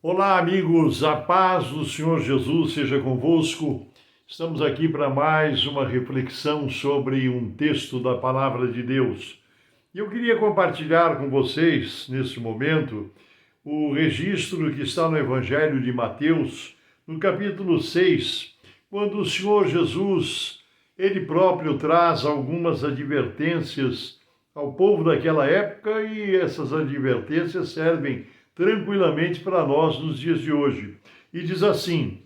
Olá, amigos, a paz do Senhor Jesus seja convosco. Estamos aqui para mais uma reflexão sobre um texto da Palavra de Deus. E eu queria compartilhar com vocês, nesse momento, o registro que está no Evangelho de Mateus, no capítulo 6, quando o Senhor Jesus, ele próprio traz algumas advertências ao povo daquela época e essas advertências servem tranquilamente para nós nos dias de hoje. E diz assim,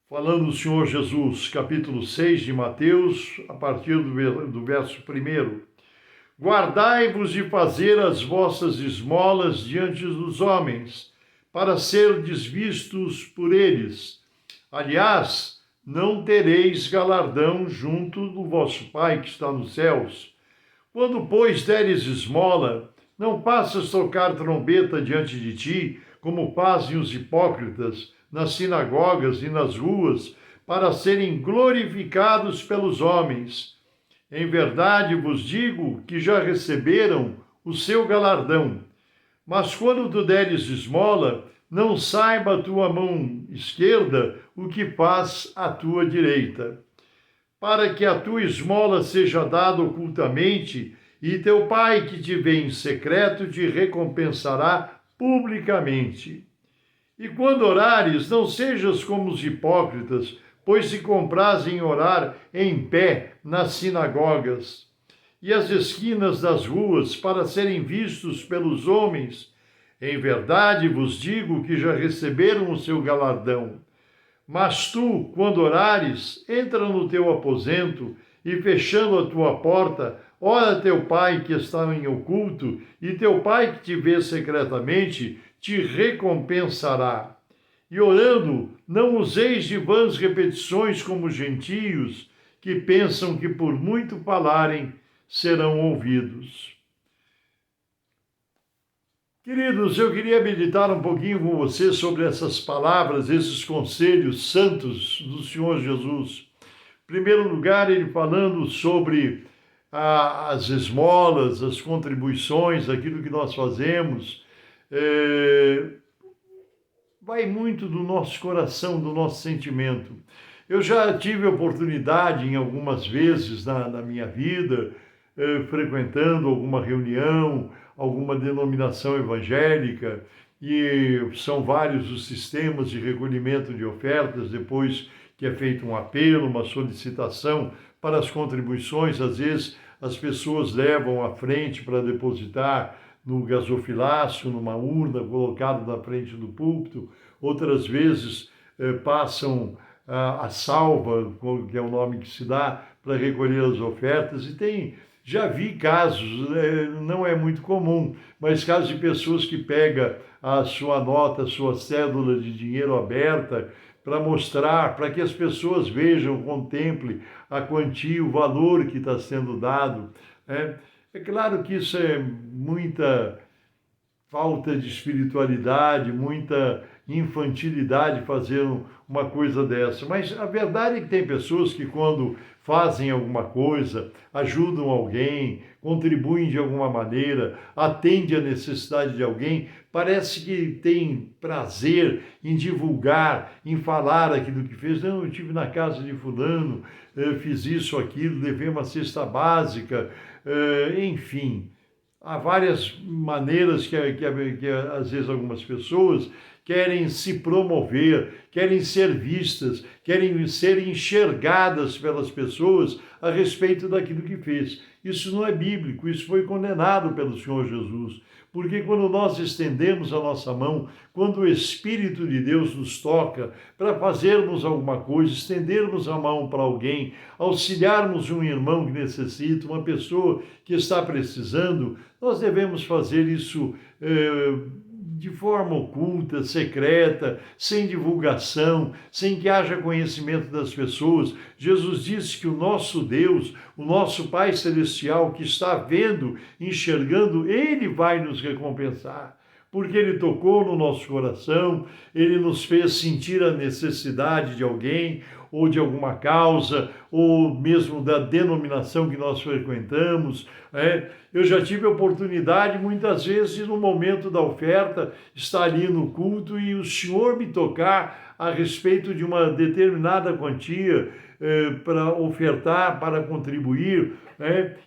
falando do Senhor Jesus, capítulo 6 de Mateus, a partir do verso 1. Guardai-vos de fazer as vossas esmolas diante dos homens, para serdes vistos por eles. Aliás, não tereis galardão junto do vosso Pai que está nos céus. Quando, pois, deres esmola, não faças tocar trombeta diante de ti, como fazem os hipócritas nas sinagogas e nas ruas, para serem glorificados pelos homens. Em verdade vos digo que já receberam o seu galardão. Mas quando tu deres esmola, não saiba a tua mão esquerda o que faz a tua direita, para que a tua esmola seja dada ocultamente, e teu Pai que te vê em secreto te recompensará publicamente. E quando orares, não sejas como os hipócritas, pois se comprazem orar em pé nas sinagogas e as esquinas das ruas, para serem vistos pelos homens. Em verdade vos digo que já receberam o seu galardão. Mas tu, quando orares, entra no teu aposento e, fechando a tua porta, ora a teu Pai que está em oculto, e teu Pai que te vê secretamente te recompensará. E orando, não useis de vãs repetições como os gentios, que pensam que por muito falarem serão ouvidos. Queridos, eu queria meditar um pouquinho com você sobre essas palavras, esses conselhos santos do Senhor Jesus. Em primeiro lugar, ele falando sobre as esmolas, as contribuições, aquilo que nós fazemos, vai muito do nosso coração, do nosso sentimento. Eu já tive oportunidade, em algumas vezes na minha vida, frequentando alguma reunião, alguma denominação evangélica, e são vários os sistemas de recolhimento de ofertas, depois que é feito um apelo, uma solicitação para as contribuições. Às vezes as pessoas levam à frente para depositar no gasofilácio, numa urna colocada na frente do púlpito. Outras vezes passam a salva, que é o nome que se dá, para recolher as ofertas. E já vi casos, não é muito comum, mas casos de pessoas que pegam a sua nota, a sua cédula de dinheiro aberta, para mostrar, para que as pessoas vejam, contemplem a quantia, o valor que está sendo dado. É claro que isso é muita falta de espiritualidade, muita infantilidade fazer uma coisa dessa. Mas a verdade é que tem pessoas que, quando fazem alguma coisa, ajudam alguém, contribuem de alguma maneira, atendem a necessidade de alguém, parece que tem prazer em divulgar, em falar aquilo que fez. Não, eu estive na casa de fulano, fiz isso, aquilo, levei uma cesta básica, enfim. Há várias maneiras que às vezes algumas pessoas querem se promover, querem ser vistas, querem ser enxergadas pelas pessoas a respeito daquilo que fez. Isso não é bíblico, isso foi condenado pelo Senhor Jesus. Porque quando nós estendemos a nossa mão, quando o Espírito de Deus nos toca para fazermos alguma coisa, estendermos a mão para alguém, auxiliarmos um irmão que necessita, uma pessoa que está precisando, nós devemos fazer isso de forma oculta, secreta, sem divulgação, sem que haja conhecimento das pessoas. Jesus disse que o nosso Deus, o nosso Pai Celestial, que está vendo, enxergando, Ele vai nos recompensar. Porque Ele tocou no nosso coração, Ele nos fez sentir a necessidade de alguém, ou de alguma causa, ou mesmo da denominação que nós frequentamos. Eu já tive a oportunidade, muitas vezes, no momento da oferta, estar ali no culto e o Senhor me tocar a respeito de uma determinada quantia para ofertar, para contribuir,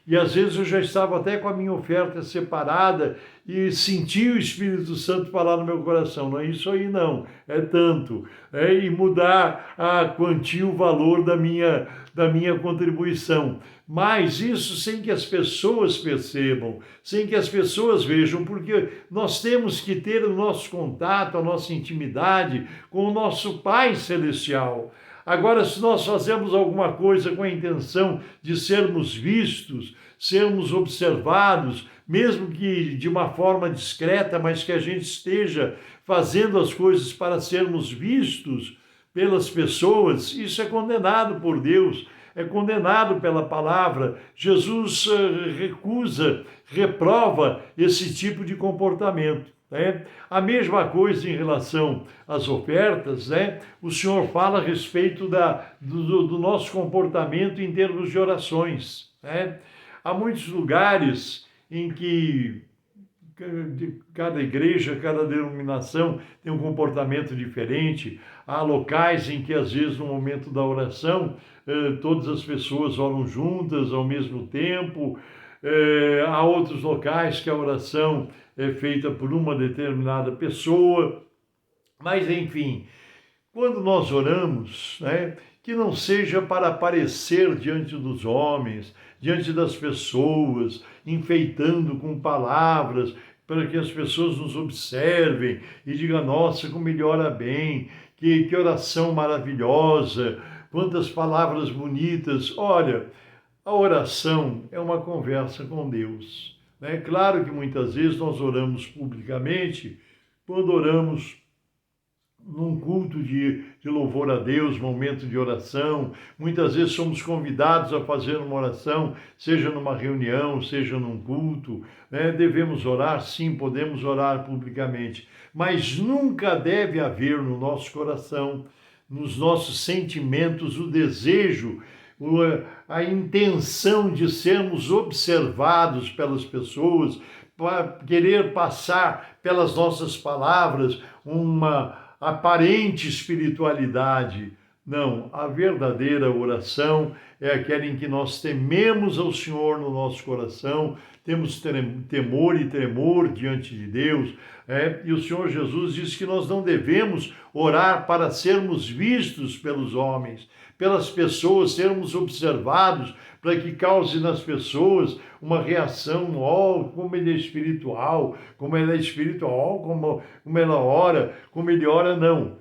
e às vezes eu já estava até com a minha oferta separada e senti o Espírito Santo falar no meu coração, não é isso aí não, é tanto, e mudar a quantia, o valor da minha contribuição. Mas isso sem que as pessoas percebam, sem que as pessoas vejam, porque nós temos que ter o nosso contato, a nossa intimidade com o nosso Pai Celestial. Agora, se nós fazemos alguma coisa com a intenção de sermos vistos, sermos observados, mesmo que de uma forma discreta, mas que a gente esteja fazendo as coisas para sermos vistos pelas pessoas, isso é condenado por Deus, é condenado pela palavra. Jesus recusa, reprova esse tipo de comportamento. A mesma coisa em relação às ofertas, o Senhor fala a respeito do nosso comportamento em termos de orações. Há muitos lugares em que cada igreja, cada denominação tem um comportamento diferente. Há locais em que, às vezes, no momento da oração, todas as pessoas oram juntas ao mesmo tempo. Há outros locais que a oração é feita por uma determinada pessoa. Mas, enfim, quando nós oramos, que não seja para aparecer diante dos homens, diante das pessoas, enfeitando com palavras, para que as pessoas nos observem e digam, nossa, como ele ora bem, que oração maravilhosa, quantas palavras bonitas. Olha, a oração é uma conversa com Deus. Claro que muitas vezes nós oramos publicamente, quando oramos num culto de louvor a Deus, momento de oração, muitas vezes somos convidados a fazer uma oração, seja numa reunião, seja num culto, devemos orar, sim, podemos orar publicamente, mas nunca deve haver no nosso coração, nos nossos sentimentos, o desejo, a intenção de sermos observados pelas pessoas, para querer passar pelas nossas palavras uma aparente espiritualidade. Não, a verdadeira oração é aquela em que nós tememos ao Senhor no nosso coração, temos temor e tremor diante de Deus, e o Senhor Jesus diz que nós não devemos orar para sermos vistos pelos homens, pelas pessoas, sermos observados, para que cause nas pessoas uma reação, como ele é espiritual, como ela ora, como ele ora, não.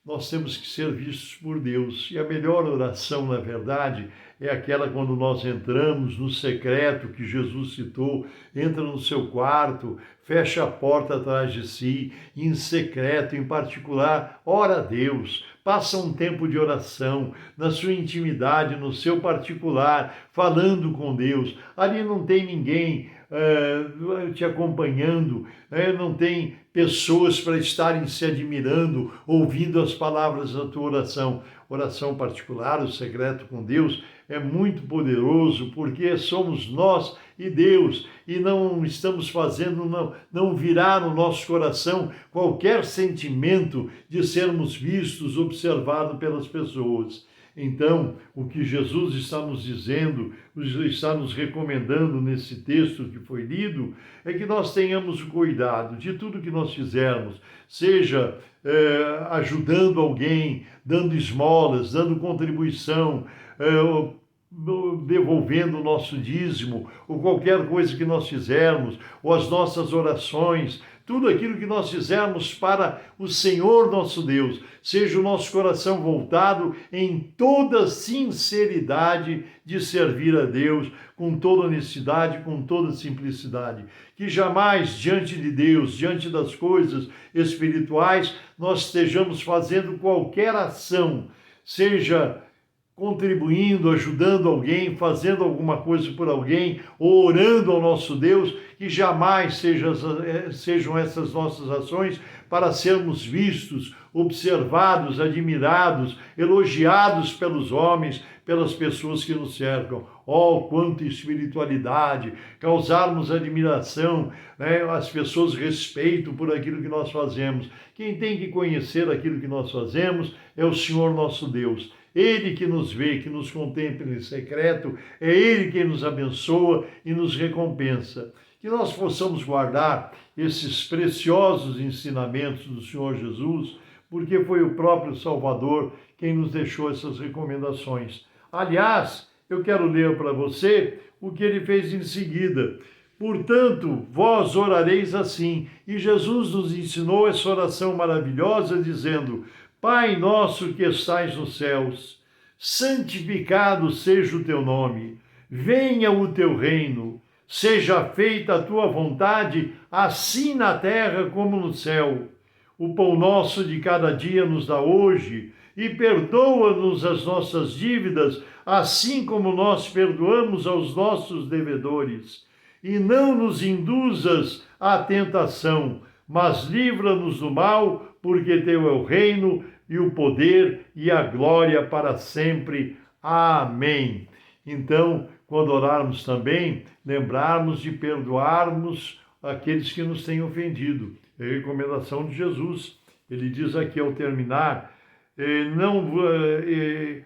Nós temos que ser vistos por Deus. E a melhor oração, na verdade, é aquela quando nós entramos no secreto que Jesus citou, entra no seu quarto, fecha a porta atrás de si, e em secreto, em particular, ora a Deus, passa um tempo de oração, na sua intimidade, no seu particular, falando com Deus. Ali não tem ninguém te acompanhando, não tem pessoas para estarem se admirando, ouvindo as palavras da tua oração. Oração particular, o secreto com Deus, é muito poderoso, porque somos nós e Deus, e não estamos fazendo, não virá no nosso coração qualquer sentimento de sermos vistos, observados pelas pessoas. Então, o que Jesus está nos dizendo, está nos recomendando nesse texto que foi lido, é que nós tenhamos cuidado de tudo que nós fizermos, seja ajudando alguém, dando esmolas, dando contribuição, devolvendo o nosso dízimo, ou qualquer coisa que nós fizermos, ou as nossas orações, tudo aquilo que nós fizermos para o Senhor nosso Deus, seja o nosso coração voltado em toda sinceridade de servir a Deus, com toda honestidade, com toda simplicidade. Que jamais, diante de Deus, diante das coisas espirituais, nós estejamos fazendo qualquer ação, seja contribuindo, ajudando alguém, fazendo alguma coisa por alguém, ou orando ao nosso Deus, que jamais sejam essas nossas ações para sermos vistos, observados, admirados, elogiados pelos homens, pelas pessoas que nos cercam. Oh, quanta espiritualidade, causarmos admiração, né? As pessoas respeitam por aquilo que nós fazemos. Quem tem que conhecer aquilo que nós fazemos é o Senhor nosso Deus. Ele que nos vê, que nos contempla em secreto, é Ele quem nos abençoa e nos recompensa. Que nós possamos guardar esses preciosos ensinamentos do Senhor Jesus, porque foi o próprio Salvador quem nos deixou essas recomendações. Aliás, eu quero ler para você o que ele fez em seguida. Portanto, vós orareis assim. E Jesus nos ensinou essa oração maravilhosa, dizendo: Pai nosso que estais nos céus, santificado seja o teu nome, venha o teu reino, seja feita a tua vontade, assim na terra como no céu. O pão nosso de cada dia nos dá hoje, e perdoa-nos as nossas dívidas, assim como nós perdoamos aos nossos devedores. E não nos induzas à tentação, mas livra-nos do mal, porque teu é o reino, e o poder, e a glória para sempre. Amém. Então, quando orarmos também, lembrarmos de perdoarmos aqueles que nos têm ofendido. É a recomendação de Jesus. Ele diz aqui ao terminar, ele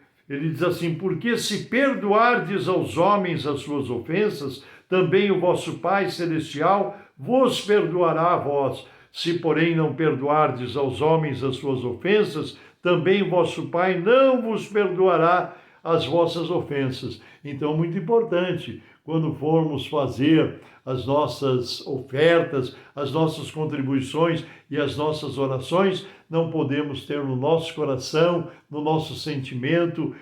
diz assim: porque se perdoardes aos homens as suas ofensas, também o vosso Pai Celestial vos perdoará a vós. Se, porém, não perdoardes aos homens as suas ofensas, também o vosso Pai não vos perdoará as vossas ofensas. Então, muito importante, quando formos fazer as nossas ofertas, as nossas contribuições e as nossas orações, não podemos ter no nosso coração, no nosso sentimento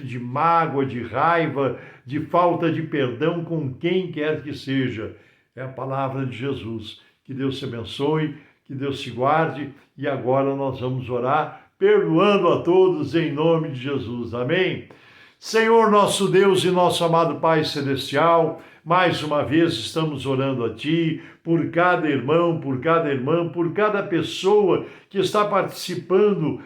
de mágoa, de raiva, de falta de perdão com quem quer que seja. É a palavra de Jesus. Que Deus te abençoe, que Deus te guarde, e agora nós vamos orar, perdoando a todos em nome de Jesus. Amém? Senhor nosso Deus e nosso amado Pai Celestial, mais uma vez estamos orando a Ti, por cada irmão, por cada irmã, por cada pessoa que está participando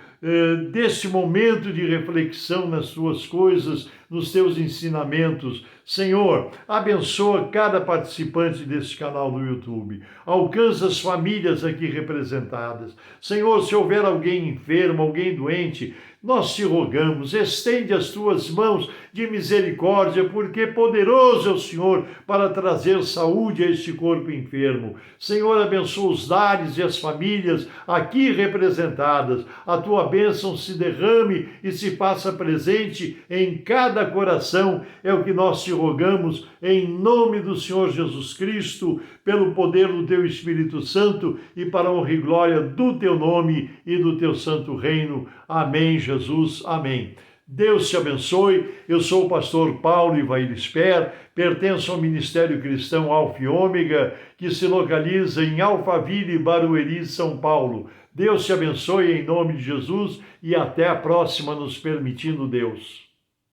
deste momento de reflexão nas Tuas coisas, nos Teus ensinamentos. Senhor, abençoa cada participante desse canal do YouTube. Alcança as famílias aqui representadas. Senhor, se houver alguém enfermo, alguém doente, nós te rogamos, estende as tuas mãos de misericórdia, porque poderoso é o Senhor para trazer saúde a este corpo enfermo. Senhor, abençoa os lares e as famílias aqui representadas. A tua bênção se derrame e se faça presente em cada coração. É o que nós te rogamos, em nome do Senhor Jesus Cristo, pelo poder do teu Espírito Santo e para a honra e glória do teu nome e do teu santo reino. Amém, Jesus. Amém. Deus te abençoe. Eu sou o pastor Paulo Ivair Esper, pertenço ao Ministério Cristão Alfa e Ômega, que se localiza em Alphaville, Barueri, São Paulo. Deus te abençoe em nome de Jesus e até a próxima, nos permitindo Deus.